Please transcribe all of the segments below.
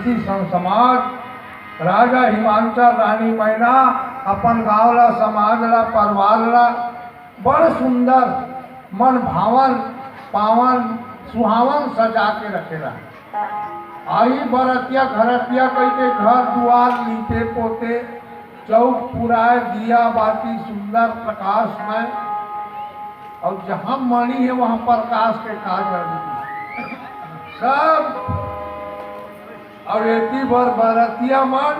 तुलसी संग समाज राजा हिमांचल रानी मैना अपन गाँवला समाजला परिवारला बड़ सुंदर मन भावन पावन सुहावन सजा के रखेला। आई बरतिया घरतिया कई के घर दुआर लीपे पोते चौक पुराए दिया बाती सुंदर प्रकाश में, और जहाँ मणि है वहाँ प्रकाश के काज सब। और एती भर बरतिया मन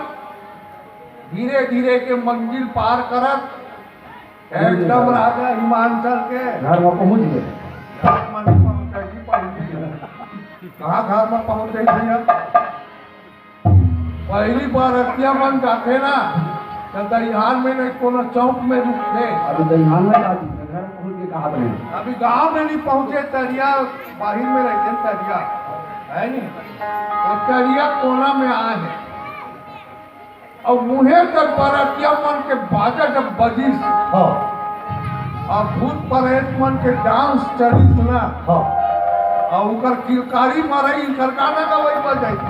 धीरे धीरे के मंजिल पार करत एकदम राजा हिमांचल के घर में पहुंच गए। कहाँ घर में पहुंच गई भैया? पहली बरतिया मन जाते ना तो दहिहान में नहीं कोनो चौक में रुकते। अभी दहिहान में घर पहुंच के कहा बने? अभी गांव में नहीं पहुंचे, तरिया बाहर में रहते तरिया है नहीं, तो तरिया कोना में आए हैं। और मुहे तक बरतिया मन के बाजा जब बजी और भूत प्रेत मन के डांस चली सुना और उनकर किलकारी मारई इनकर गाना गवाई बज जाती।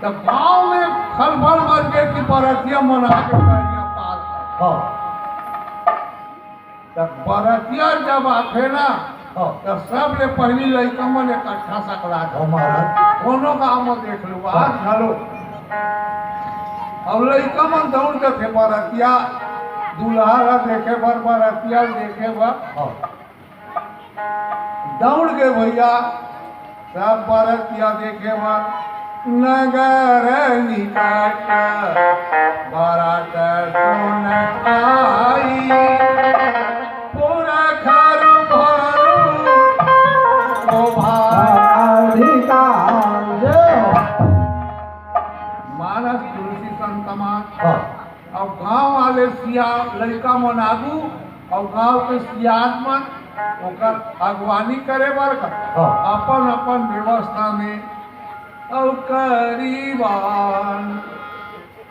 तब गांव में खलबल मच गए कि बरतिया मन आके तरिया पार। तब बरतिया जब आखे ना तो सब ले पहली लड़का मन इकट्ठा सकला कोनो गाँव में देख लो आज चलो। अब लड़का मन दौड़ के थे बरतिया दूल्हा देखे बर बरतिया देखे बर दौड़ गए भैया सब बरतिया देखे बर नगर निकट बारात सुन आई पूरा घर भरू ओ भाई मानस तुलसी संतमान। और गांव वाले सिया लड़का मन आगू और गांव के सियान मन ओकर अगवानी करे बर अपन अपन व्यवस्था में और करीबान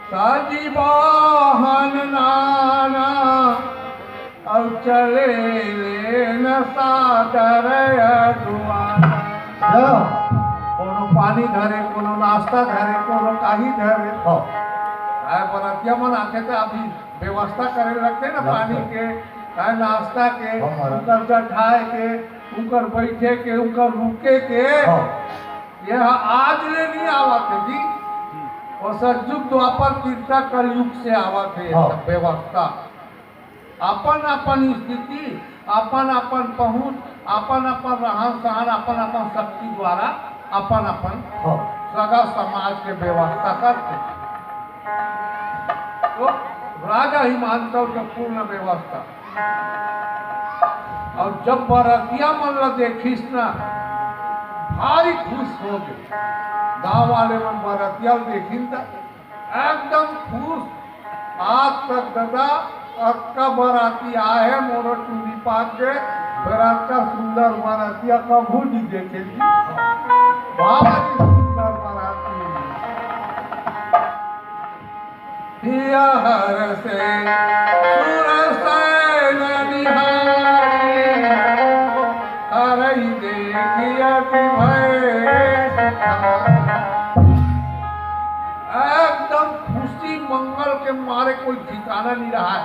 साजी वाहन नाना और चले न सादर कोनो पानी धरे कोनो नाश्ता धरे कोनो काही धरे। बरतिया मन आके तो अभी व्यवस्था करे रखते ना पानी के नाश्ता के उनकर बैठाए के उनकर बैठे के उनकर रुके के यह आज ले नहीं आवत है जी। और सतयुग द्वापर तीर्था कलयुग से आवत है सब व्यवस्था। अपन अपन स्थिति अपन अपन पहुँच अपन अपन रहन सहन अपन अपन शक्ति द्वारा अपन अपन सगा समाज के व्यवस्था करते। तो राजा हिमांचल का पूर्ण व्यवस्था। और जब बरतिया मन ला देखिस ना भारी खुश हो गए। गाँव वाले मन बरतिया देखिन तो एकदम खुश। आज तक दादा अक्का बराती आए मोरो चूड़ी पाक के बरात का सुंदर बरातिया कभू नहीं देखे सुंदर बराती हर से सुरसैन निहारी हरई देखियति भय एकदम खुशी मंगल के मारे कोई ठिकाना नहीं रहा है।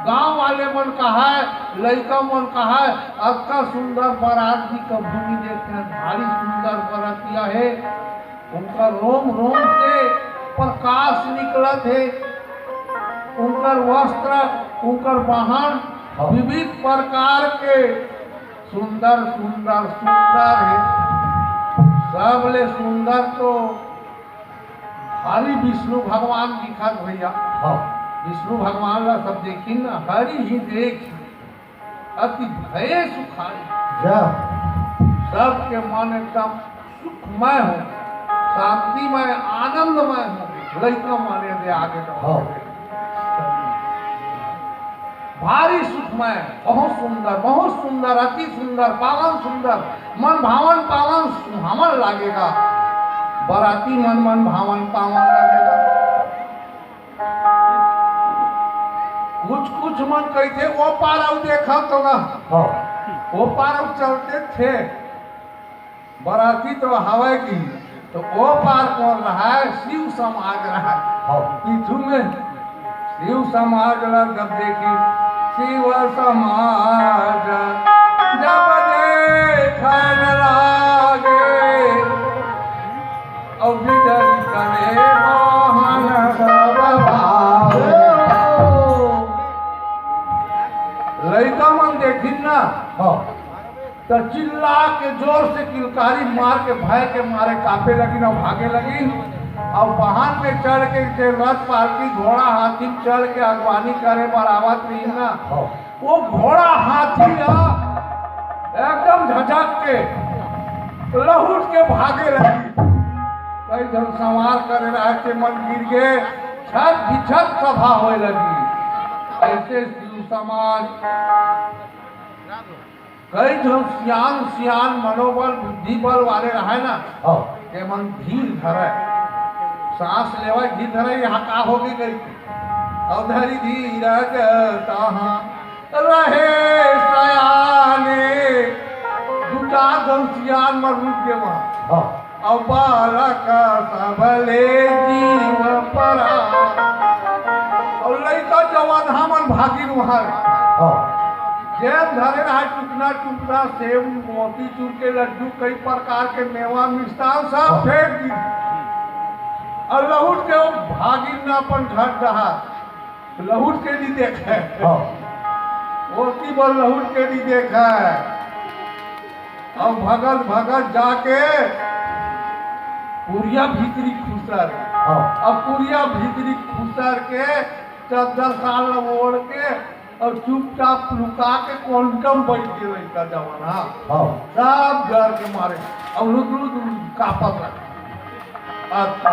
गांव वाले मन कहा है लड़का मन कहा है अक्का सुंदर बारात जी का भूमि देखते हैं भारी सुंदर बरातिया है। उनका रोम रोम से प्रकाश निकलत है। उनकर वस्त्र उनकर वाहन विविध प्रकार के सुंदर सुंदर सुंदर है। सबले सुंदर तो हरि विष्णु भगवान दिखत भैया। विष्णु भगवान ला सब देखी ना हरि ही देख अति भय सुखाई सबके मन एकदम सुखमय हो शांतिमय आनंदमय हो। लड़का माने दे आगे भारी सुखमय बहुत सुंदर अति सुंदर पावन सुंदर मन भावन पावन सुहावन लागेगा। बराती मन भावन पावन लगेगा। कुछ मन कहते वो पार अब देखा तो ना वो पार अब चलते थे। बराती तो हवा की तो वो पार कौन रहा है? शिव समाज रहा है। हाँ पीछू में शिव समाज जब देखी शिव समाज जब देखन लागे और विजय करे मोहन सब भावे। लड़का मन देखी ना हाँ तो चिल्ला के जोर से किलकारी मार के भय के मारे कांपे लगी और भागे लगी। और वाहन में चढ़ के रथ पालकी घोड़ा हाथी चढ़ के अगवानी करे बरावत नहीं ना। हाँ वो घोड़ा हाथी एकदम झटक के लहुट के भागे लगी। कई जन संवार करे रहे के मन गिर गए, छत बिछत सभा होए लगी। ऐसे शिव समाज कई जन सियान सियान मनोबल बुद्धि बल वाले रहे ना हाँ के मन धीर धरे, सांस लेवा धीर धरे। यहाँ का होगी गई और धरी धीरज तहाँ रहे सयाने। दूटा जन सियान में रुक गए वहाँ हाँ और बालक सबले जीव परा। और लड़का जवान हमन भागिन वहाँ हाँ जैन धरे रहा टुकना टुकना सेब मोती चूर के लड्डू कई प्रकार के मेवा मिष्ठान सब फेंक दी। और लहुट के वो भागिन न अपन घर रहा, लहुट के नहीं देखा हाँ वो की बोल लहुट के नहीं देखा है। और भगत भगत जाके पुरिया भीतरी खुसर। हाँ अब पुरिया भीतरी खुसर के 14 साल ओढ़ के और चुपचाप लुका के क्वांटम बैठ के लड़का जवाना हाँ सब डर के मारे और लुक कापत रहे। अच्छा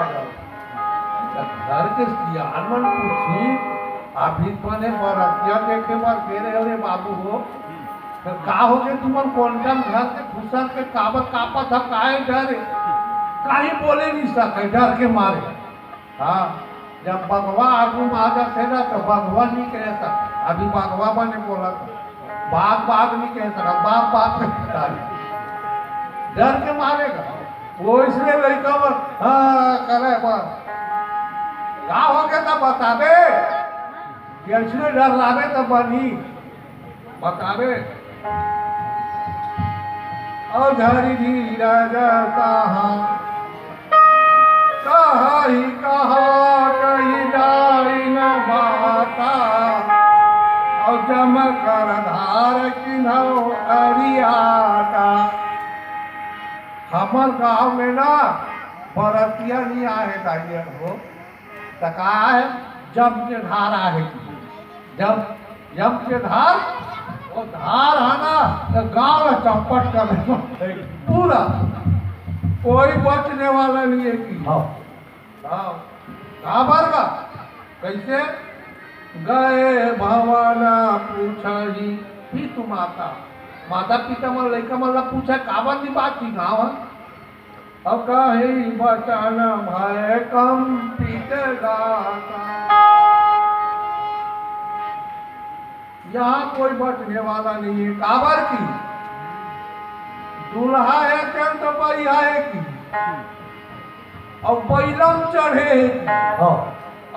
घर के सियान मन पूछी अभी बने बरतिया देखे बार फेरे अरे बाबू हो तो का हो गए तुमन क्वांटम घर के खुसर के काबत कापत था काहे डरे काहे बोले नहीं सके डर के मारे। हाँ जब भगवा आगू में आ जाते ना तो भगवा नहीं कह सकता। अभी भगवा बने बोला बाघ बाघ नहीं कह सकता, बाघ बाघ कहता डर के मारेगा वो। इसलिए लड़का हाँ करे बस क्या हो गया तो बतावे, इसलिए डर लावे तो बनी बतावे। और धरी धीरज कहाँ कहा ही कहा कही जाई न बाता। और जमकर धार किन्हो अरियाता। हमार गांव में ना बरतिया नहीं आए चाहिए हो तो कहा है जम के धार आएगी। जब जम के धार वो धार है ना तो गांव में चौपट कर पूरा कोई बचने वाला नहीं है कि हाँ काबर का कैसे गए भवन पूछही पितु माता। माता पिता मन लड़का मन पूछा काबर की बात की गाँव अब कहे बचन भय कम पीत गाता। यहाँ कोई बचने वाला नहीं है काबर की दूल्हा है अत्यंत बलिया है की और बैलम चढ़े हाँ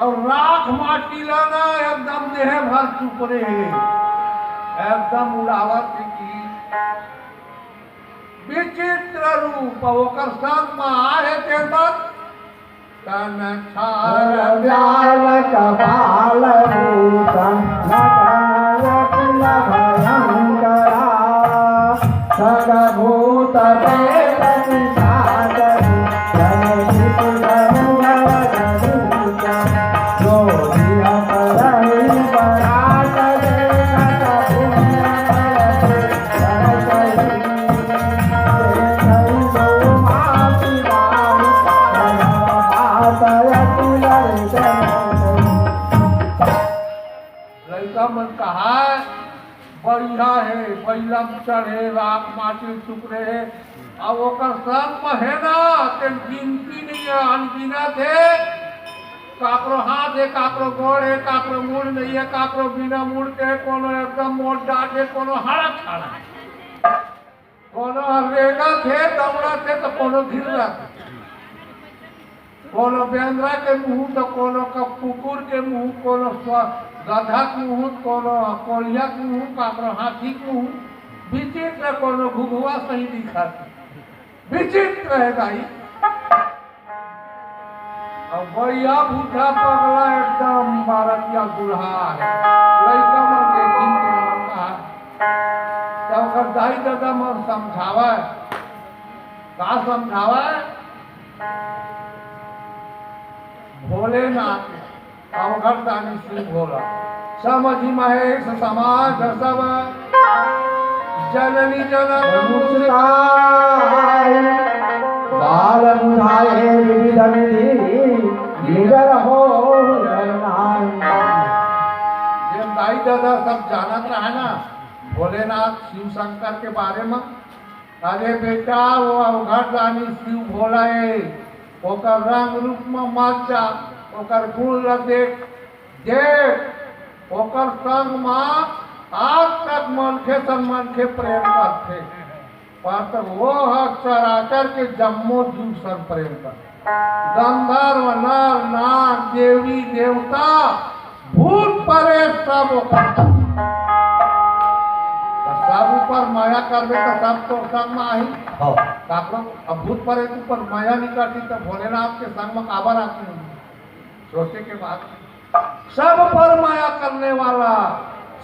और राख माटी लाना एकदम देह भर चुप रहे एकदम उड़ावत की विचित्र रूप ओकर संग में आए के तक तन छार व्याल कपाल भूषण नटन रकुल भयंकरा सर्वभूत वेद निषादरि जनित गरुड़ गरुड़ जोगिय परहि परात देखत पुण्य फल देखई माति बाई लड़का मन कहा बढ़िया है बैलम चढ़े राख माटी चुकरे है। अब ओकर संग में है ना तेन गिनती नहीं है अनगिनत है। काकरो हाथ है काकरो गोड़ है काकरो मुड़ नहीं है काकरो बिना मुड़ के कोनो एकदम मोट डाट है कोनो हरा छाड़ा है कोनो रेगा थे दमड़ा थे तो कोनो घिर रहा थे कोनो बेंद्रा के मुंह तो कोनो का कुकुर के मुंह, कोनो गधा के मुंह, कोनो कोलिया के मुंह, काकरो हाथी के मुंह, विचित्र कोनो घुघुआ सही दिखाती, विचित्र है भाई। अब भैया बूढ़ा पगला एकदम भारतीय दूल्हा है, लड़का मन के किंग का तब कर दाई दादा मन समझावा, का समझावा? भोलेनाथ अवघट दानी श्री भोला, समझी महेश समाज सब, जननी जनक मुस्कान बाल बुझाए विविध विधि निडर हो नरनान। ये दाई दादा सब जानत रहा ना भोलेनाथ शिव शंकर के बारे में। अरे बेटा वो अवघट दानी शिव भोला है, ओकर रंग रूप में मत जा, ओकर गुण ल देख देख, ओकर संग में आज तक मनखे सन मनखे प्रेम करते, पर तक वो चराचर के जम्मो जीव सन प्रेम कर, गंधर्व नर नाग देवी देवता भूत प्रेत सब ओकर, सब ऊपर माया करबे तो सब तो संग में आई। अब भूत प्रेत ऊपर माया नहीं करती तो भोलेनाथ के संग में काबर आती है? सोचे के बाद सब पर माया करने वाला,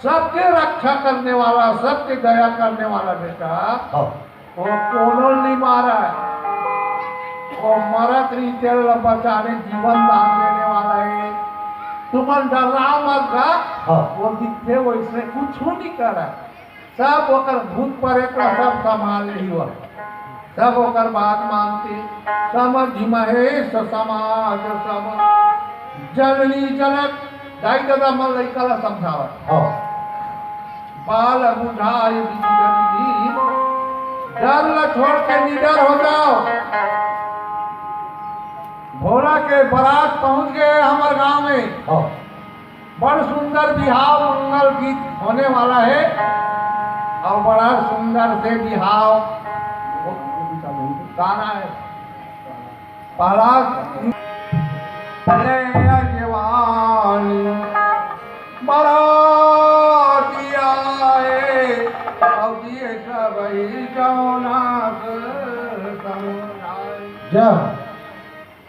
सबके रक्षा करने वाला, सबके दया करने वाला बेटा, वो कोनो नहीं मारा है, वो मरत रीते बचाने जीवन दान देने वाला है। तुमन डरा मत गा, वो दिखते वैसे कुछ नहीं करा, सब ओकर भूत प्रेत सब संभाल ली हुआ, सब ओकर बात मानते, समझ महेश समाज सब, जननी जनक दाई दादा मन लड़का ला समझावा, बाल बुझाए विधि डर ल छोड़ के निडर हो जाओ। भोला के बारात पहुंच गए हमारे गांव में, बड़ सुंदर बिहाव मंगल गीत होने वाला है और बड़ा सुंदर से बिहाव गाना है। पहला जवानी बरातिया है, अब दिए सब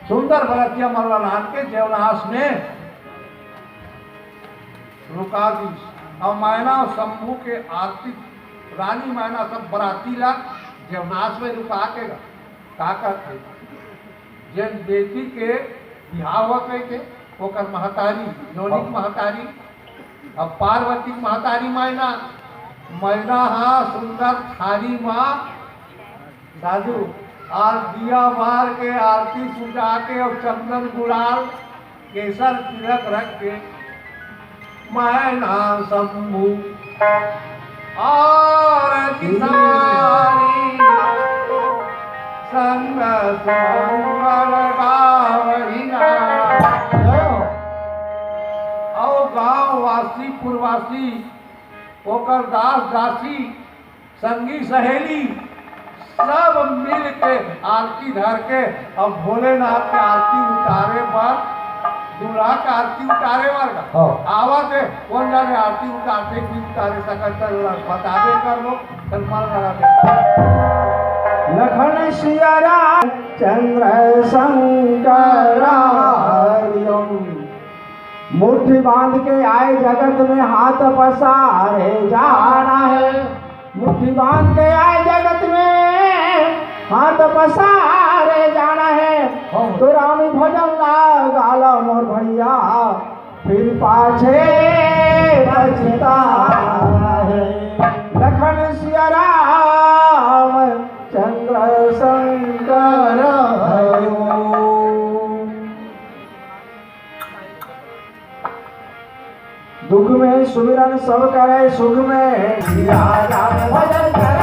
सुंदर बरातिया मल्ला नाथ के जेवनाश में रुका दी, और मैना शंभू के आरती रानी मैना सब बराती ला जेवनाश में रुका के का करते, जिन बेटी के बिहाव हुआ कहते ओकर महतारी योनिक महतारी, अब पार्वती महतारी मैना मैना हाँ सुंदर थारी माँ साधु और दिया मार के आरती सुझा के और चंदन गुलाल केसर तिलक रख के मैना शंभू और किसानी संग सुमंगल गावहिना। और गाँव वासी पुरवासी ओकर दास दासी संगी सहेली सब मिल के आरती धर के अब भोलेनाथ के आरती उतारे पर दूल्हा का आरती उतारे वाला आवाज है कौन जाने आरती उतारते भी उतारे सकता बतावे कर लो सलमान लगा दे। लखन सिया राम चंद्र शंकर हरिओम, मुट्ठी बांध के आए जगत में हाथ पसारे जाना है, मुट्ठी बांध के आए जगत में हाथ पसारे जाना है, तो रामी भजन गाला मोर भैया फिर पाछे बचता है। लखन सिया राम चंद्र शंकर हरिओम। दुख में सुमिरन सब करे, सुख में भजन करे।